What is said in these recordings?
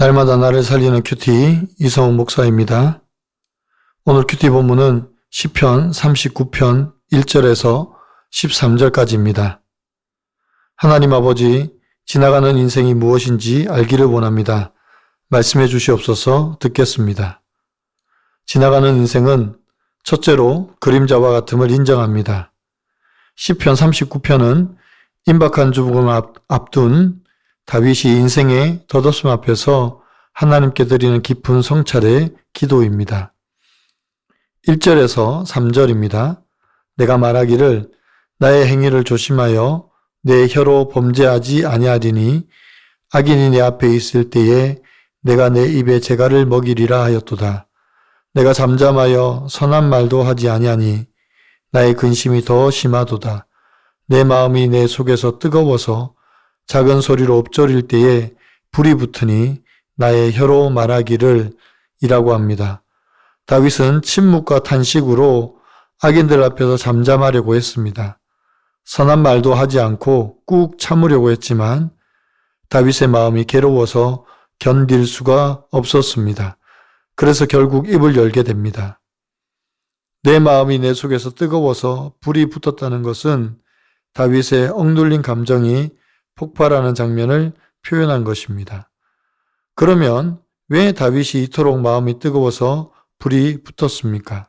날마다 나를 살리는 큐티 이성훈 목사입니다. 오늘 큐티 본문은 시편 39편 1절에서 13절까지입니다. 하나님 아버지, 지나가는 인생이 무엇인지 알기를 원합니다. 말씀해 주시옵소서. 듣겠습니다. 지나가는 인생은 첫째로 그림자와 같음을 인정합니다. 시편 39편은 임박한 죽음을 앞둔 다윗이 인생의 덧없음 앞에서 하나님께 드리는 깊은 성찰의 기도입니다. 1절에서 3절입니다. 내가 말하기를 나의 행위를 조심하여 내 혀로 범죄하지 아니하리니 악인이 내 앞에 있을 때에 내가 내 입에 재갈을 먹이리라 하였도다. 내가 잠잠하여 선한 말도 하지 아니하니 나의 근심이 더 심하도다. 내 마음이 내 속에서 뜨거워서 작은 소리로 엎조릴 때에 불이 붙으니 나의 혀로 말하기를 이라고 합니다. 다윗은 침묵과 탄식으로 악인들 앞에서 잠잠하려고 했습니다. 선한 말도 하지 않고 꾹 참으려고 했지만 다윗의 마음이 괴로워서 견딜 수가 없었습니다. 그래서 결국 입을 열게 됩니다. 내 마음이 내 속에서 뜨거워서 불이 붙었다는 것은 다윗의 억눌린 감정이 폭발하는 장면을 표현한 것입니다. 그러면 왜 다윗이 이토록 마음이 뜨거워서 불이 붙었습니까?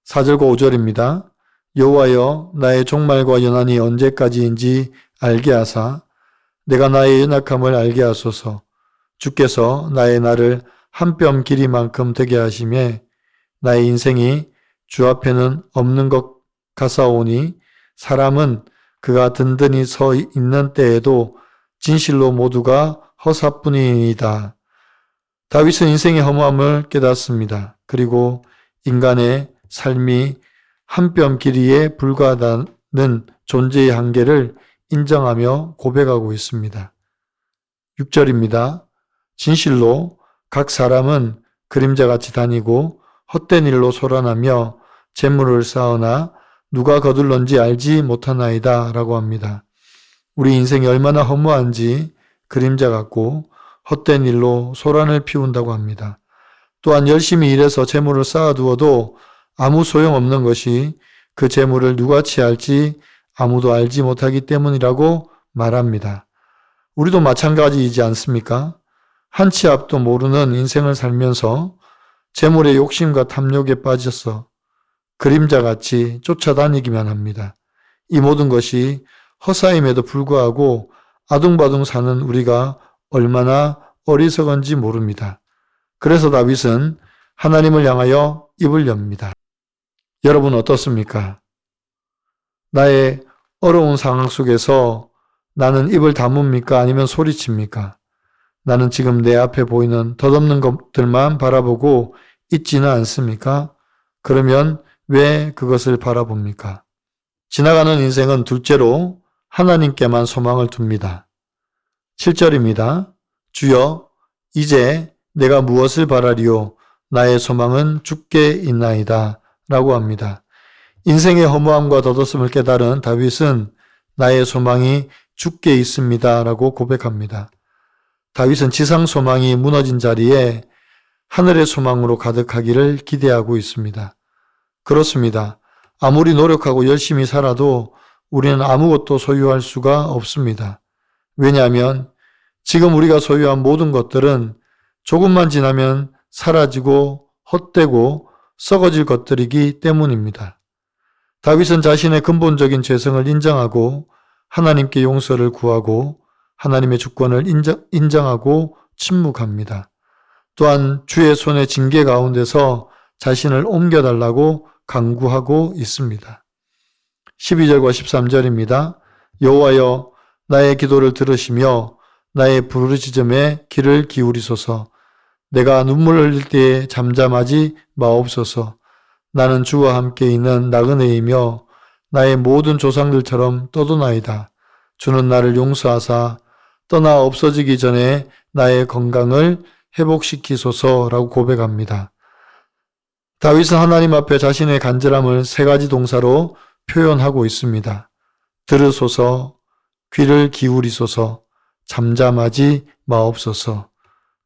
4절과 5절입니다. 여호와여, 나의 종말과 연한이 언제까지인지 알게 하사 내가 나의 연약함을 알게 하소서. 주께서 나의 날을 한 뼘 길이만큼 되게 하시매 나의 인생이 주 앞에는 없는 것 같사오니 사람은 그가 든든히 서 있는 때에도 진실로 모두가 허사뿐이니이다. 다윗은 인생의 허무함을 깨닫습니다. 그리고 인간의 삶이 한 뼘 길이에 불과하다는 존재의 한계를 인정하며 고백하고 있습니다. 6절입니다. 진실로 각 사람은 그림자같이 다니고 헛된 일로 소란하며 재물을 쌓으나 누가 거둘런지 알지 못하나이다 라고 합니다. 우리 인생이 얼마나 허무한지 그림자 같고 헛된 일로 소란을 피운다고 합니다. 또한 열심히 일해서 재물을 쌓아두어도 아무 소용없는 것이 그 재물을 누가 취할지 아무도 알지 못하기 때문이라고 말합니다. 우리도 마찬가지이지 않습니까? 한 치 앞도 모르는 인생을 살면서 재물의 욕심과 탐욕에 빠져서 그림자같이 쫓아다니기만 합니다. 이 모든 것이 허사임에도 불구하고 아둥바둥 사는 우리가 얼마나 어리석은지 모릅니다. 그래서 다윗은 하나님을 향하여 입을 엽니다. 여러분 어떻습니까? 나의 어려운 상황 속에서 나는 입을 다뭅니까? 아니면 소리칩니까? 나는 지금 내 앞에 보이는 덧없는 것들만 바라보고 있지는 않습니까? 그러면 왜 그것을 바라봅니까? 지나가는 인생은 둘째로 하나님께만 소망을 둡니다. 7절입니다. 주여, 이제 내가 무엇을 바라리요? 나의 소망은 주께 있나이다. 라고 합니다. 인생의 허무함과 덧없음을 깨달은 다윗은 나의 소망이 주께 있습니다. 라고 고백합니다. 다윗은 지상 소망이 무너진 자리에 하늘의 소망으로 가득하기를 기대하고 있습니다. 그렇습니다. 아무리 노력하고 열심히 살아도 우리는 아무것도 소유할 수가 없습니다. 왜냐하면 지금 우리가 소유한 모든 것들은 조금만 지나면 사라지고 헛되고 썩어질 것들이기 때문입니다. 다윗은 자신의 근본적인 죄성을 인정하고 하나님께 용서를 구하고 하나님의 주권을 인정하고 침묵합니다. 또한 주의 손의 징계 가운데서 자신을 옮겨달라고 간구하고 있습니다. 12절과 13절입니다. 여호와여, 나의 기도를 들으시며 나의 부르짖음에 귀를 기울이소서. 내가 눈물 흘릴 때에 잠잠하지 마옵소서. 나는 주와 함께 있는 나그네이며 나의 모든 조상들처럼 떠도나이다. 주는 나를 용서하사 떠나 없어지기 전에 나의 건강을 회복시키소서라고 고백합니다. 다윗은 하나님 앞에 자신의 간절함을 세 가지 동사로 표현하고 있습니다. 들으소서, 귀를 기울이소서, 잠잠하지 마옵소서.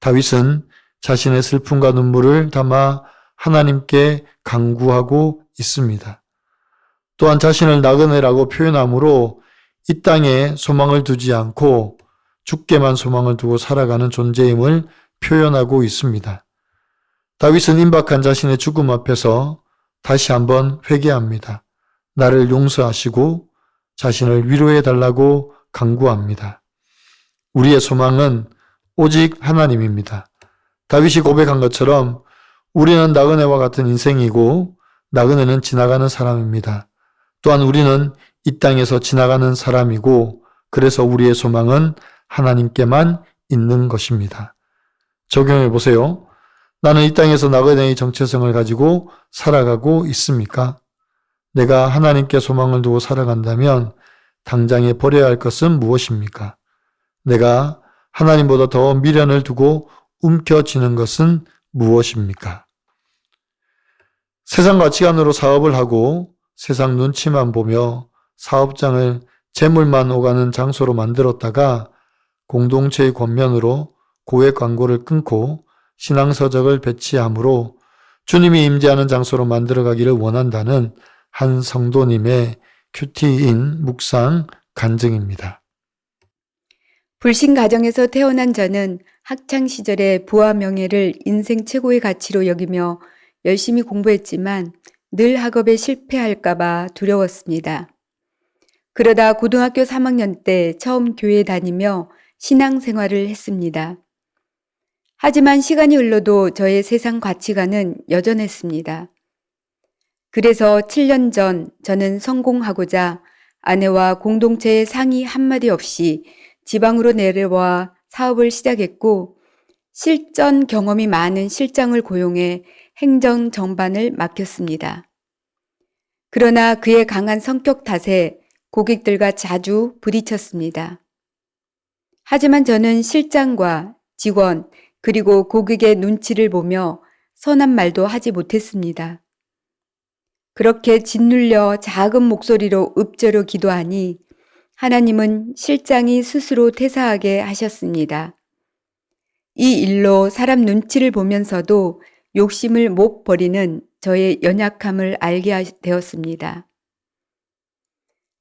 다윗은 자신의 슬픔과 눈물을 담아 하나님께 간구하고 있습니다. 또한 자신을 나그네라고 표현하므로 이 땅에 소망을 두지 않고 죽게만 소망을 두고 살아가는 존재임을 표현하고 있습니다. 다윗은 임박한 자신의 죽음 앞에서 다시 한번 회개합니다. 나를 용서하시고 자신을 위로해 달라고 간구합니다. 우리의 소망은 오직 하나님입니다. 다윗이 고백한 것처럼 우리는 나그네와 같은 인생이고 나그네는 지나가는 사람입니다. 또한 우리는 이 땅에서 지나가는 사람이고 그래서 우리의 소망은 하나님께만 있는 것입니다. 적용해 보세요. 나는 이 땅에서 나그네의 정체성을 가지고 살아가고 있습니까? 내가 하나님께 소망을 두고 살아간다면 당장에 버려야 할 것은 무엇입니까? 내가 하나님보다 더 미련을 두고 움켜쥐는 것은 무엇입니까? 세상 가치관으로 사업을 하고 세상 눈치만 보며 사업장을 재물만 오가는 장소로 만들었다가 공동체의 권면으로 고액 광고를 끊고 신앙서적을 배치함으로 주님이 임재하는 장소로 만들어가기를 원한다는 한 성도님의 큐티인 묵상 간증입니다. 불신 가정에서 태어난 저는 학창 시절에 부와 명예를 인생 최고의 가치로 여기며 열심히 공부했지만 늘 학업에 실패할까봐 두려웠습니다. 그러다 고등학교 3학년 때 처음 교회 다니며 신앙생활을 했습니다. 하지만 시간이 흘러도 저의 세상 가치관은 여전했습니다. 그래서 7년 전 저는 성공하고자 아내와 공동체의 상의 한마디 없이 지방으로 내려와 사업을 시작했고 실전 경험이 많은 실장을 고용해 행정 전반을 맡겼습니다. 그러나 그의 강한 성격 탓에 고객들과 자주 부딪혔습니다. 하지만 저는 실장과 직원 그리고 고객의 눈치를 보며 선한 말도 하지 못했습니다. 그렇게 짓눌려 작은 목소리로 읊조려 기도하니 하나님은 실장이 스스로 퇴사하게 하셨습니다. 이 일로 사람 눈치를 보면서도 욕심을 못 버리는 저의 연약함을 알게 되었습니다.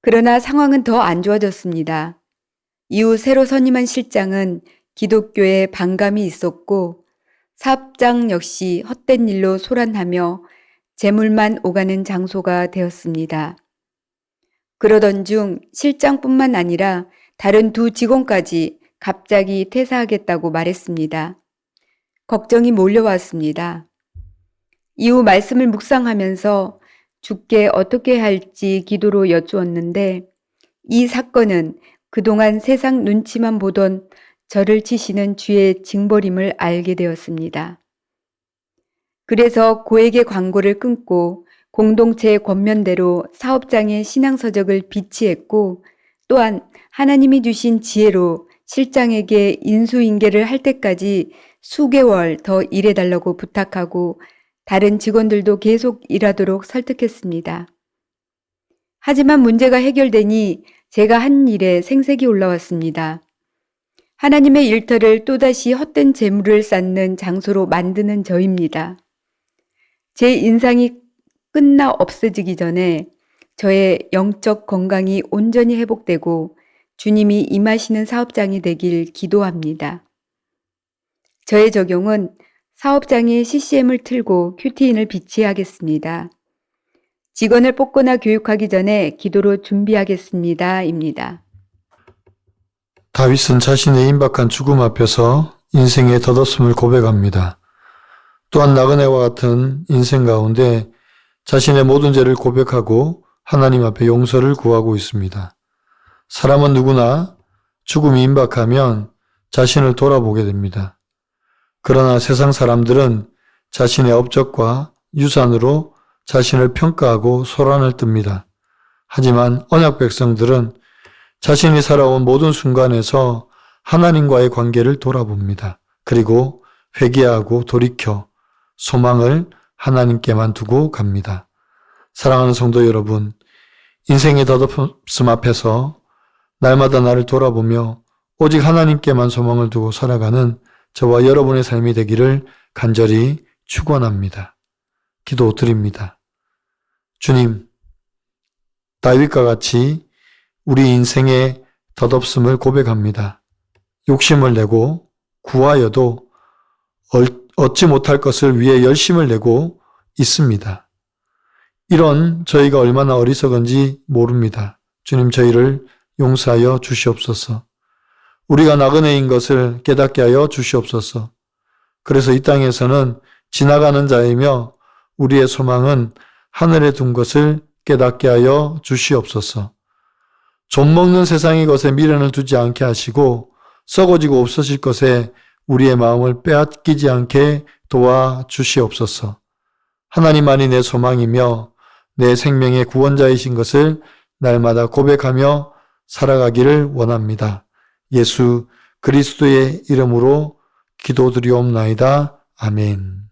그러나 상황은 더 안 좋아졌습니다. 이후 새로 선임한 실장은 기독교에 반감이 있었고 사업장 역시 헛된 일로 소란하며 재물만 오가는 장소가 되었습니다. 그러던 중 실장뿐만 아니라 다른 두 직원까지 갑자기 퇴사하겠다고 말했습니다. 걱정이 몰려왔습니다. 이후 말씀을 묵상하면서 주께 어떻게 할지 기도로 여쭈었는데 이 사건은 그동안 세상 눈치만 보던 저를 치시는 주의 징벌임을 알게 되었습니다. 그래서 고액의 광고를 끊고 공동체의 권면대로 사업장에 신앙서적을 비치했고 또한 하나님이 주신 지혜로 실장에게 인수인계를 할 때까지 수개월 더 일해달라고 부탁하고 다른 직원들도 계속 일하도록 설득했습니다. 하지만 문제가 해결되니 제가 한 일에 생색이 올라왔습니다. 하나님의 일터를 또다시 헛된 재물을 쌓는 장소로 만드는 저입니다. 제 인상이 끝나 없어지기 전에 저의 영적 건강이 온전히 회복되고 주님이 임하시는 사업장이 되길 기도합니다. 저의 적용은 사업장에 CCM을 틀고 큐티인을 비치하겠습니다. 직원을 뽑거나 교육하기 전에 기도로 준비하겠습니다. 입니다. 다윗은 자신의 임박한 죽음 앞에서 인생의 덧없음을 고백합니다. 또한 나그네와 같은 인생 가운데 자신의 모든 죄를 고백하고 하나님 앞에 용서를 구하고 있습니다. 사람은 누구나 죽음이 임박하면 자신을 돌아보게 됩니다. 그러나 세상 사람들은 자신의 업적과 유산으로 자신을 평가하고 소란을 뜹니다. 하지만 언약 백성들은 자신이 살아온 모든 순간에서 하나님과의 관계를 돌아봅니다. 그리고 회개하고 돌이켜 소망을 하나님께만 두고 갑니다. 사랑하는 성도 여러분, 인생의 덧없음 앞에서 날마다 나를 돌아보며 오직 하나님께만 소망을 두고 살아가는 저와 여러분의 삶이 되기를 간절히 축원합니다. 기도드립니다. 주님, 다윗과 같이 우리 인생의 덧없음을 고백합니다. 욕심을 내고 구하여도 얻지 못할 것을 위해 열심을 내고 있습니다. 이런 저희가 얼마나 어리석은지 모릅니다. 주님, 저희를 용서하여 주시옵소서. 우리가 나그네인 것을 깨닫게 하여 주시옵소서. 그래서 이 땅에서는 지나가는 자이며 우리의 소망은 하늘에 둔 것을 깨닫게 하여 주시옵소서. 좀먹는 세상의 것에 미련을 두지 않게 하시고 썩어지고 없어질 것에 우리의 마음을 빼앗기지 않게 도와주시옵소서. 하나님만이 내 소망이며 내 생명의 구원자이신 것을 날마다 고백하며 살아가기를 원합니다. 예수 그리스도의 이름으로 기도드리옵나이다. 아멘.